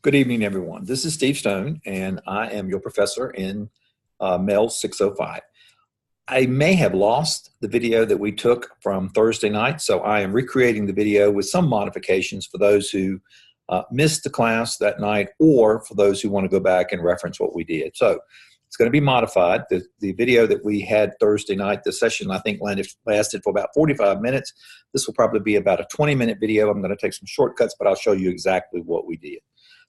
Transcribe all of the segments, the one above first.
Good evening, everyone. This is Steve Stone, and I am your professor in MEL 605. I may have lost the video that we took from Thursday night, so I am recreating the video with some modifications for those who missed the class that night or for those who want to go back and reference what we did. So it's going to be modified. The video that we had Thursday night, the session I think lasted for about 45 minutes. This will probably be about a 20-minute video. I'm going to take some shortcuts, but I'll show you exactly what we did.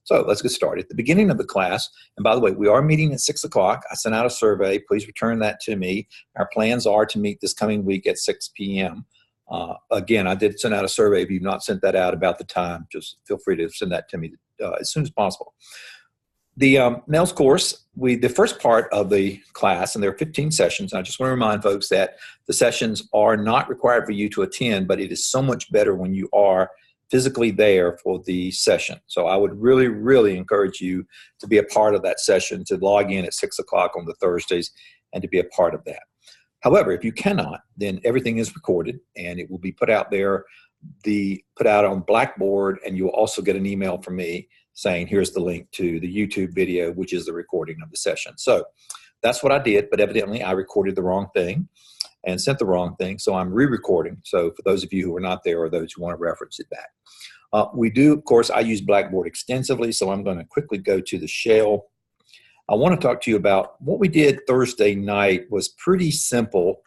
So let's get started. At the beginning of the class, and by the way, we are meeting at 6 o'clock. I sent out a survey. Please return that to me. Our plans are to meet this coming week at 6 p.m. Again, I did send out a survey. If you've not sent that out about the time, just feel free to send that to me as soon as possible. The MELS course, the first part of the class, and there are 15 sessions. I just want to remind folks that the sessions are not required for you to attend, but it is so much better when you are physically there for the session. So I would really, really encourage you to be a part of that session, to log in at 6 o'clock on the Thursdays and to be a part of that. However, if you cannot, then everything is recorded and it will be put out there, put out on Blackboard, and you'll also get an email from me saying, here's the link to the YouTube video, which is the recording of the session. So that's what I did, but evidently I recorded the wrong thing and sent the wrong thing, so I'm re-recording. So for those of you who are not there or those who want to reference it back. We do, of course, I use Blackboard extensively, so I'm going to quickly go to the shell. I want to talk to you about what we did Thursday night was pretty simple.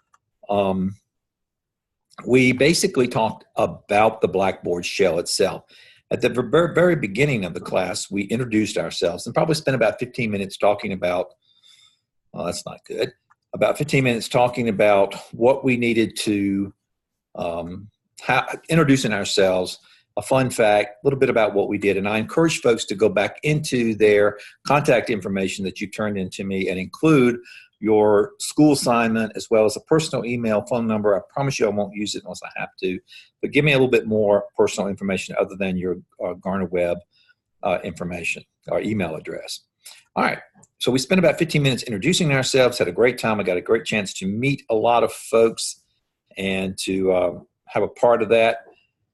We basically talked about the Blackboard shell itself. At the very beginning of the class, we introduced ourselves and probably spent about 15 minutes talking about, oh, that's not good, about 15 minutes talking about what we needed to, introducing ourselves, a fun fact, a little bit about what we did. And I encourage folks to go back into their contact information that you turned into me and include your school assignment as well as a personal email, phone number. I promise you I won't use it unless I have to, but give me a little bit more personal information other than your Garner Web information or email address. All right, so we spent about 15 minutes introducing ourselves, had a great time. I got a great chance to meet a lot of folks and to have a part of that.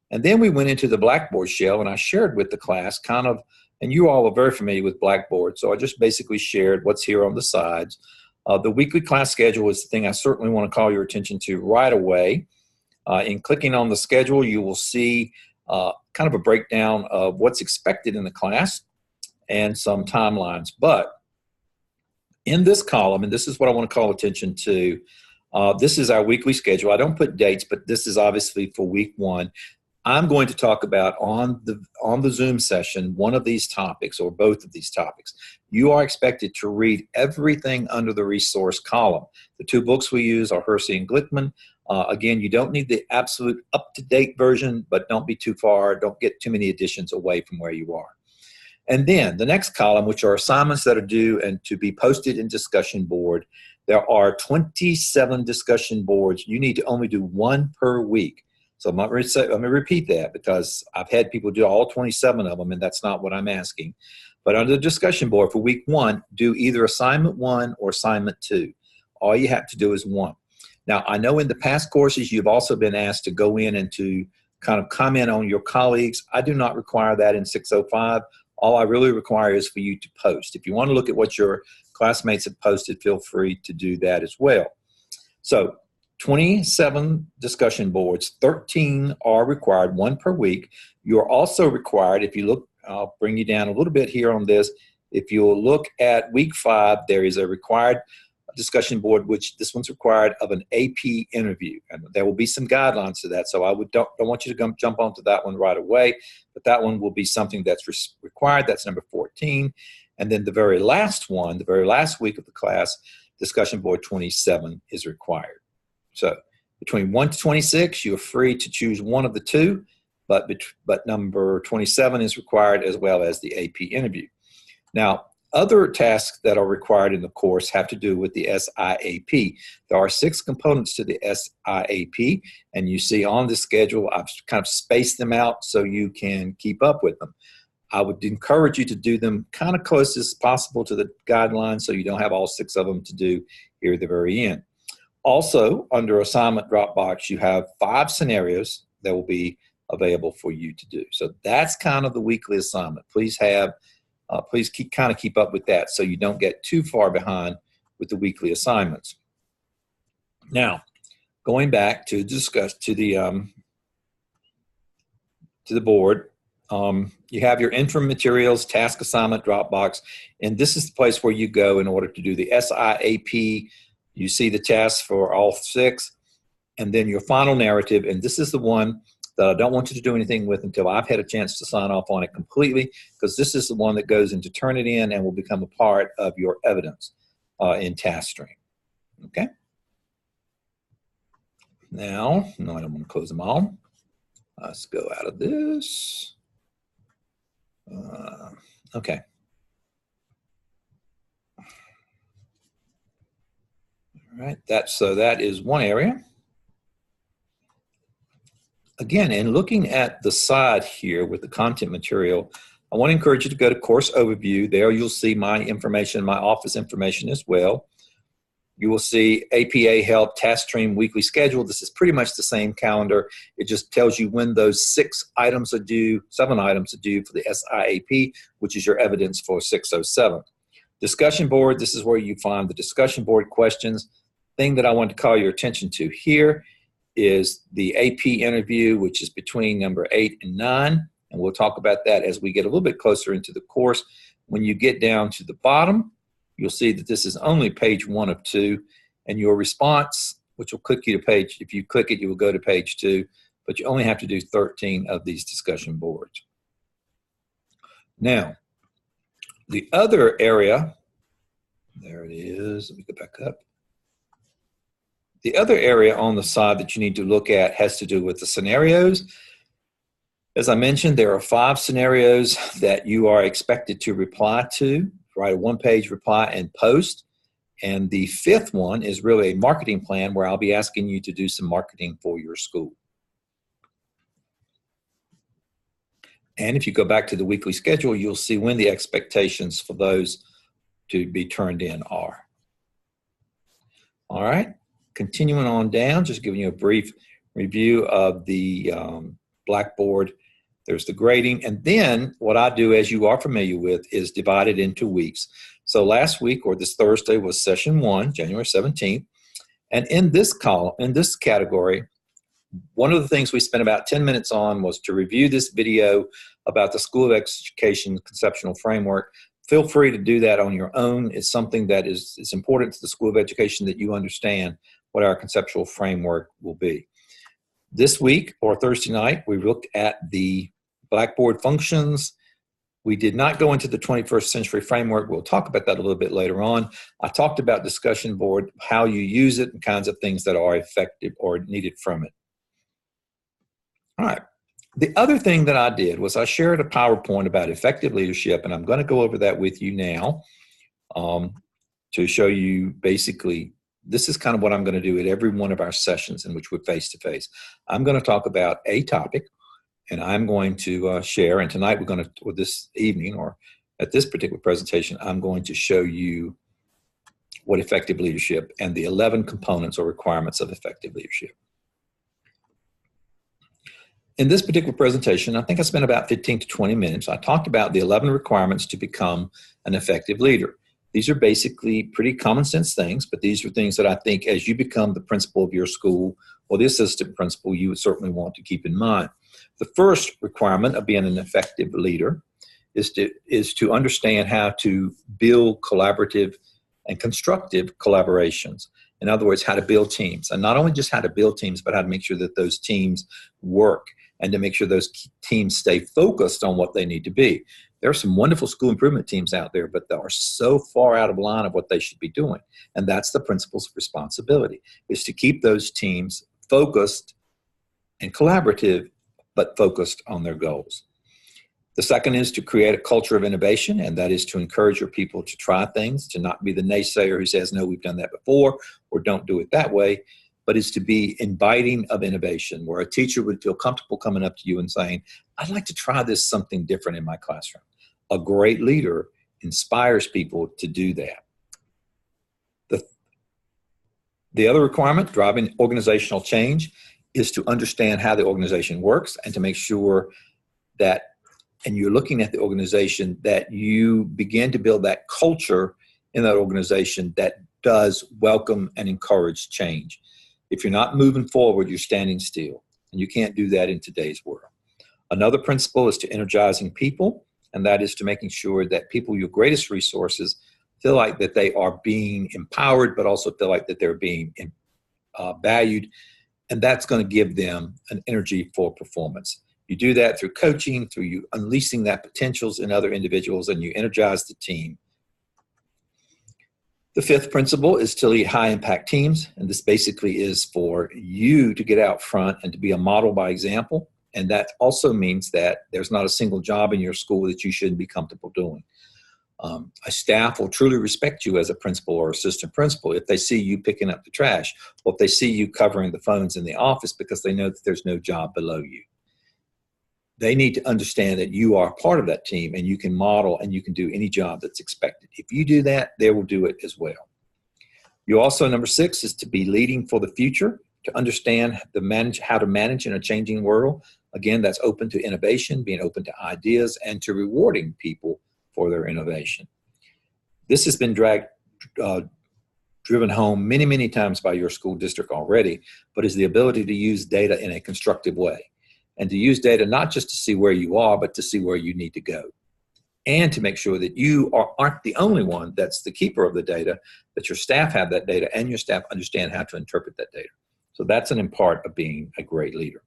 And then we went into the Blackboard shell, and I shared with the class kind of, and you all are very familiar with Blackboard, so I just basically shared what's here on the sides. The weekly class schedule is the thing I certainly want to call your attention to right away. In clicking on the schedule, you will see kind of a breakdown of what's expected in the class and some timelines. But in this column, and this is what I want to call attention to, this is our weekly schedule. I don't put dates, but this is obviously for week one. I'm going to talk about on the Zoom session one of these topics or both of these topics. You are expected to read everything under the resource column. The two books we use are Hersey and Glickman. Again, you don't need the absolute up-to-date version, but don't be too far. Don't get too many editions away from where you are. And then the next column, which are assignments that are due and to be posted in discussion board, there are 27 discussion boards. You need to only do one per week. So let me repeat that because I've had people do all 27 of them, and that's not what I'm asking. But under the discussion board for week one, do either assignment 1 or assignment 2. All you have to do is 1. Now, I know in the past courses you've also been asked to go in and to kind of comment on your colleagues. I do not require that in 605. All I really require is for you to post. If you want to look at what your classmates have posted, feel free to do that as well. So 27 discussion boards, 13 are required, 1 per week. You're also required, if you look, I'll bring you down a little bit here on this. If you'll look at week 5, there is a required discussion board, which this one's required of an AP interview. And there will be some guidelines to that, so I don't want you to jump onto that one right away, but that one will be something that's required. That's number 14. And then the very last one, the very last week of the class, discussion board 27 is required. So between 1 to 26, you're free to choose one of the two, but number 27 is required as well as the AP interview. Now, other tasks that are required in the course have to do with the SIAP. There are 6 components to the SIAP, and you see on the schedule, I've kind of spaced them out so you can keep up with them. I would encourage you to do them kind of close as possible to the guidelines so you don't have all 6 of them to do here at the very end. Also, under Assignment Dropbox, you have 5 scenarios that will be available for you to do. So that's kind of the weekly assignment. Please have please kind of keep up with that so you don't get too far behind with the weekly assignments. Now, going back to discuss to the board, you have your interim materials, task assignment, Dropbox, and this is the place where you go in order to do the SIAP. You see the tasks for all 6, and then your final narrative, and this is the one that I don't want you to do anything with until I've had a chance to sign off on it completely, because this is the one that goes into Turnitin and will become a part of your evidence in TaskStream. Okay? Now, no, I don't want to close them all. Let's go out of this. Okay. All right, so that is one area. Again, in looking at the side here with the content material, I want to encourage you to go to Course Overview. There you'll see my information, my office information as well. You will see APA Help, TaskStream Weekly Schedule. This is pretty much the same calendar. It just tells you when those 7 items are due for the SIAP, which is your evidence for 607. Discussion board, this is where you find the discussion board questions. Thing that I want to call your attention to here is the AP interview, which is between number 8 and 9. And we'll talk about that as we get a little bit closer into the course. When you get down to the bottom, you'll see that this is only page 1 of 2. And your response, which will click you to page, if you click it, you will go to page 2. But you only have to do 13 of these discussion boards. Now, the other area, there it is, let me go back up. The other area on the side that you need to look at has to do with the scenarios. As I mentioned, there are 5 scenarios that you are expected to reply to, write a 1-page reply and post. And the 5th one is really a marketing plan where I'll be asking you to do some marketing for your school. And if you go back to the weekly schedule, you'll see when the expectations for those to be turned in are. All right. Continuing on down, just giving you a brief review of the Blackboard. There's the grading. And then what I do, as you are familiar with, is divide it into weeks. So last week, or this Thursday, was session 1, January 17th. And in this column, in this category, one of the things we spent about 10 minutes on was to review this video about the School of Education Conceptual Framework. Feel free to do that on your own. It's something that is important to the School of Education that you understand what our conceptual framework will be. This week, or Thursday night, we looked at the Blackboard functions. We did not go into the 21st century framework. We'll talk about that a little bit later on. I talked about discussion board, how you use it, and kinds of things that are effective or needed from it. All right. The other thing that I did was I shared a PowerPoint about effective leadership, and I'm going to go over that with you now to show you basically, this is kind of what I'm going to do at every one of our sessions in which we're face-to-face. I'm going to talk about a topic, and I'm going to share, and tonight we're going to, or this evening, or at this particular presentation, I'm going to show you what effective leadership and the 11 components or requirements of effective leadership. In this particular presentation, I think I spent about 15 to 20 minutes. I talked about the 11 requirements to become an effective leader. These are basically pretty common sense things, but these are things that I think as you become the principal of your school or the assistant principal, you would certainly want to keep in mind. The first requirement of being an effective leader is to understand how to build collaborative and constructive collaborations. In other words, how to build teams. And not only just how to build teams, but how to make sure that those teams work and to make sure those teams stay focused on what they need to be. There are some wonderful school improvement teams out there, but they are so far out of line of what they should be doing. And that's the principal's responsibility, is to keep those teams focused and collaborative, but focused on their goals. The second is to create a culture of innovation, and that is to encourage your people to try things, to not be the naysayer who says, no, we've done that before, or don't do it that way, but is to be inviting of innovation, where a teacher would feel comfortable coming up to you and saying, I'd like to try this something different in my classroom. A great leader inspires people to do that. The other requirement, driving organizational change, is to understand how the organization works and to make sure that and you're looking at the organization, that you begin to build that culture in that organization that does welcome and encourage change. If you're not moving forward, you're standing still, and you can't do that in today's world. Another principle is to energizing people, and that is to making sure that people, your greatest resources, feel like that they are being empowered, but also feel like that they're being valued, and that's going to give them an energy for performance. You do that through coaching, through you unleashing that potentials in other individuals, and you energize the team. The fifth principle is to lead high-impact teams, and this basically is for you to get out front and to be a model by example, and that also means that there's not a single job in your school that you shouldn't be comfortable doing. A staff will truly respect you as a principal or assistant principal if they see you picking up the trash, or if they see you covering the phones in the office, because they know that there's no job below you. They need to understand that you are part of that team, and you can model and you can do any job that's expected. If you do that, they will do it as well. You also, number 6, is to be leading for the future, to understand how to manage in a changing world. Again, that's open to innovation, being open to ideas, and to rewarding people for their innovation. This has been driven home many, many times by your school district already, but is the ability to use data in a constructive way. And to use data not just to see where you are, but to see where you need to go. And to make sure that you aren't the only one that's the keeper of the data, that your staff have that data and your staff understand how to interpret that data. So that's an important part of being a great leader.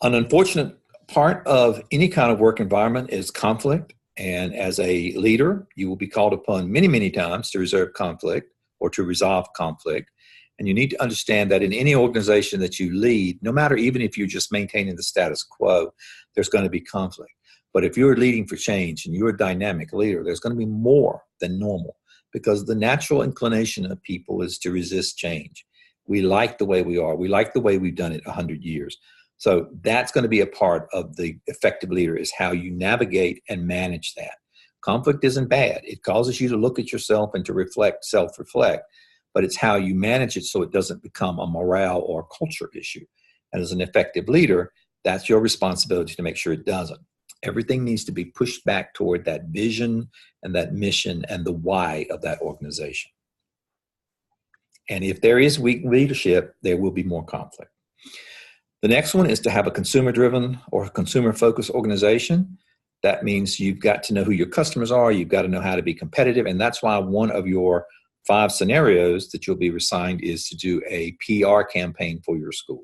An unfortunate part of any kind of work environment is conflict. And as a leader, you will be called upon many, many times to resolve conflict or to resolve conflict. And you need to understand that in any organization that you lead, no matter even if you're just maintaining the status quo, there's going to be conflict. But if you're leading for change and you're a dynamic leader, there's going to be more than normal, because the natural inclination of people is to resist change. We like the way we are. We like the way we've done it 100 years. So that's going to be a part of the effective leader, is how you navigate and manage that. Conflict isn't bad. It causes you to look at yourself and to self-reflect. But it's how you manage it so it doesn't become a morale or culture issue. And as an effective leader, that's your responsibility to make sure it doesn't. Everything needs to be pushed back toward that vision and that mission and the why of that organization. And if there is weak leadership, there will be more conflict. The next one is to have a consumer-driven or consumer-focused organization. That means you've got to know who your customers are. You've got to know how to be competitive. And that's why one of your 5 scenarios that you'll be assigned is to do a PR campaign for your school.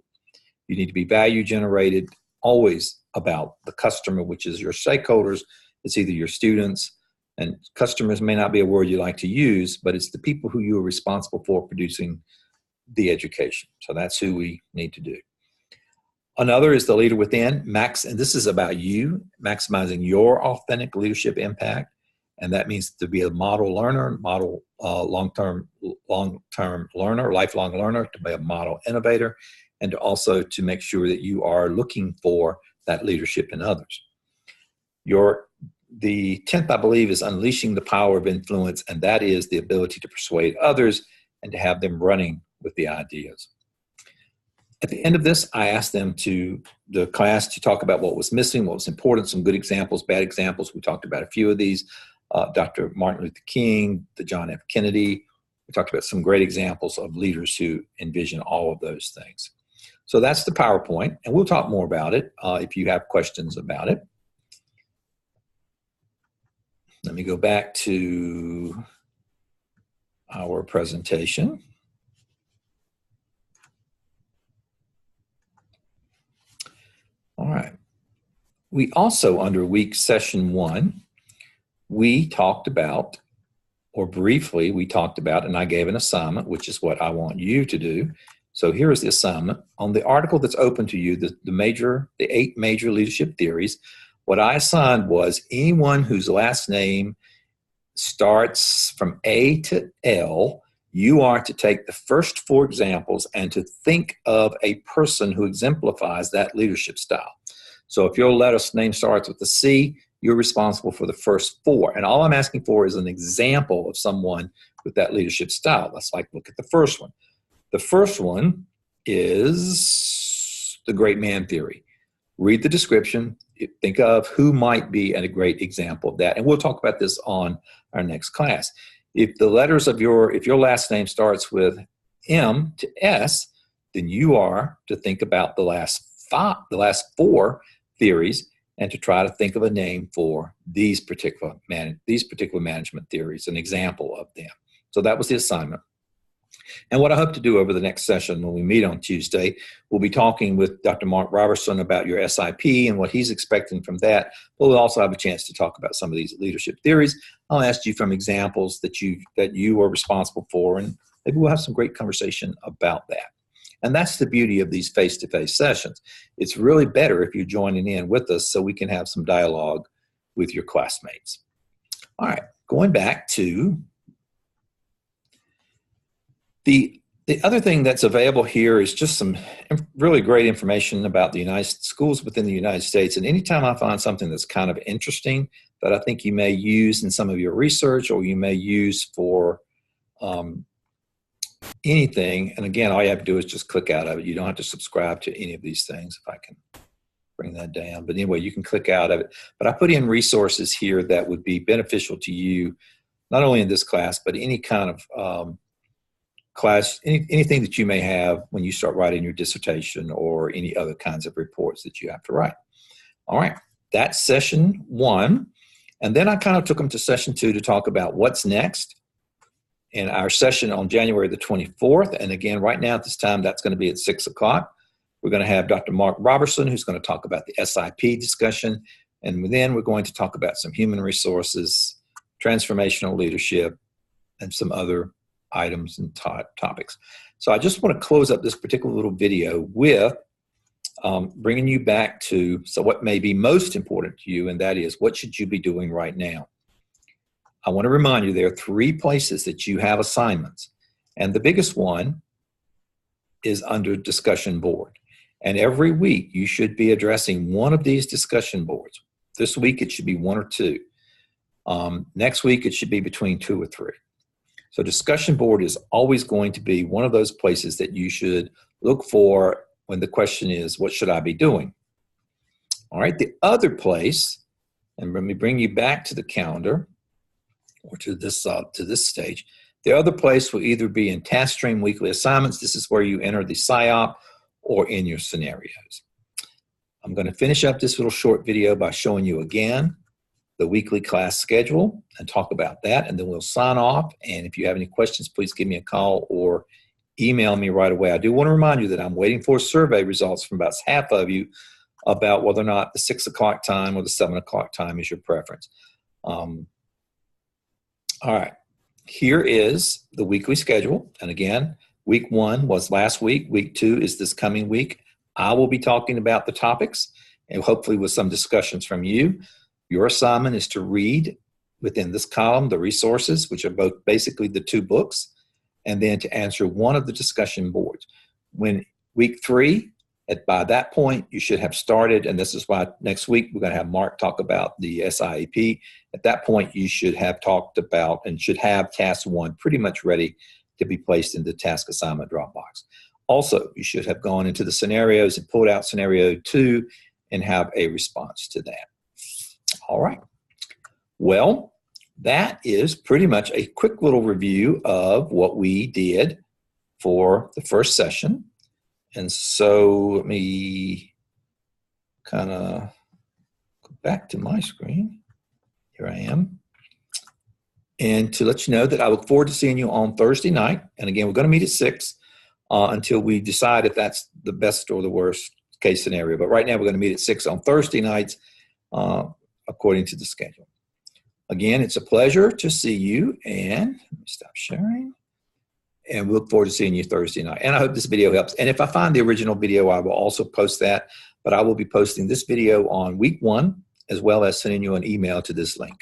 You need to be value generated, always about the customer, which is your stakeholders. It's either your students, and customers may not be a word you like to use, but it's the people who you are responsible for producing the education. So that's who we need to do. Another is the leader within, and this is about you, maximizing your authentic leadership impact. And that means to be a model learner, long-term learner, lifelong learner, to be a model innovator, and to also to make sure that you are looking for that leadership in others. The 10th, I believe, is unleashing the power of influence, and that is the ability to persuade others and to have them running with the ideas. At the end of this, I asked the class to talk about what was missing, what was important, some good examples, bad examples. We talked about a few of these. Dr. Martin Luther King, the John F. Kennedy. We talked about some great examples of leaders who envision all of those things. So that's the PowerPoint, and we'll talk more about it if you have questions about it. Let me go back to our presentation. All right. We also, under week session 1, we talked about, or briefly, we talked about, and I gave an assignment, which is what I want you to do. So here is the assignment. On the article that's open to you, the 8 major leadership theories, what I assigned was anyone whose last name starts from A to L, you are to take the first 4 examples and to think of a person who exemplifies that leadership style. So if your name starts with a C, you're responsible for the first 4. And all I'm asking for is an example of someone with that leadership style. Let's look at the first one. The first one is the great man theory. read the description, think of who might be a great example of that. And we'll talk about this on our next class. If the letters of if your last name starts with M to S, then you are to think about the last four theories and to try to think of a name for these particular management theories, an example of them. So that was the assignment. And what I hope to do over the next session when we meet on Tuesday, we'll be talking with Dr. Mark Robertson about your SIP and what he's expecting from that. But we'll also have a chance to talk about some of these leadership theories. I'll ask you from examples that you are responsible for, and maybe we'll have some great conversation about that. And that's the beauty of these face-to-face sessions. It's really better if you're joining in with us so we can have some dialogue with your classmates. All right, going back to the other thing that's available here is just some really great information about the schools within the United States. And anytime I find something that's kind of interesting that I think you may use in some of your research or you may use for anything, and again, all you have to do is just click out of it. You don't have to subscribe to any of these things, if I can bring that down. But anyway, you can click out of it. But I put in resources here that would be beneficial to you, not only in this class, but any kind of class, anything that you may have when you start writing your dissertation or any other kinds of reports that you have to write. All right, that's session 1. And then I kind of took them to session 2 to talk about what's next in our session on January the 24th. And again, right now at this time, that's going to be at 6 o'clock. We're going to have Dr. Mark Robertson, who's going to talk about the SIP discussion. And then we're going to talk about some human resources, transformational leadership, and some other items and topics. So I just want to close up this particular little video with bringing you back to what may be most important to you, and that is, what should you be doing right now? I want to remind you there are 3 places that you have assignments, and the biggest one is under discussion board. And every week you should be addressing one of these discussion boards. This week it should be 1 or 2. Next week it should be between 2 or 3. So discussion board is always going to be one of those places that you should look for when the question is, what should I be doing? All right, the other place, and let me bring you back to the calendar or to this stage. The other place will either be in TaskStream weekly assignments. This is where you enter the SIOP, or in your scenarios. I'm going to finish up this little short video by showing you again the weekly class schedule and talk about that, and then we'll sign off. And if you have any questions, please give me a call or email me right away. I do want to remind you that I'm waiting for survey results from about half of you about whether or not the 6 o'clock time or the 7 o'clock time is your preference. All right, here is the weekly schedule. And again, week 1 was last week. Week 2 is this coming week. I will be talking about the topics and hopefully with some discussions from you. Your assignment is to read within this column the resources, which are both basically the 2 books, and then to answer one of the discussion boards. When week 3, by that point, you should have started, and this is why next week we're going to have Mark talk about the SIEP. At that point, you should have talked about and should have task 1 pretty much ready to be placed in the task assignment Dropbox. Also, you should have gone into the scenarios and pulled out scenario 2 and have a response to that. All right. Well, that is pretty much a quick little review of what we did for the first session. And so let me kind of go back to my screen. Here I am. And to let you know that I look forward to seeing you on Thursday night. And again, we're going to meet at 6 until we decide if that's the best or the worst case scenario. But right now, we're going to meet at 6 on Thursday nights, according to the schedule. Again, it's a pleasure to see you. And let me stop sharing. And we look forward to seeing you Thursday night. And I hope this video helps. And if I find the original video, I will also post that. But I will be posting this video on week 1, as well as sending you an email to this link.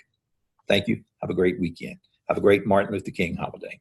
Thank you. Have a great weekend. Have a great Martin Luther King holiday.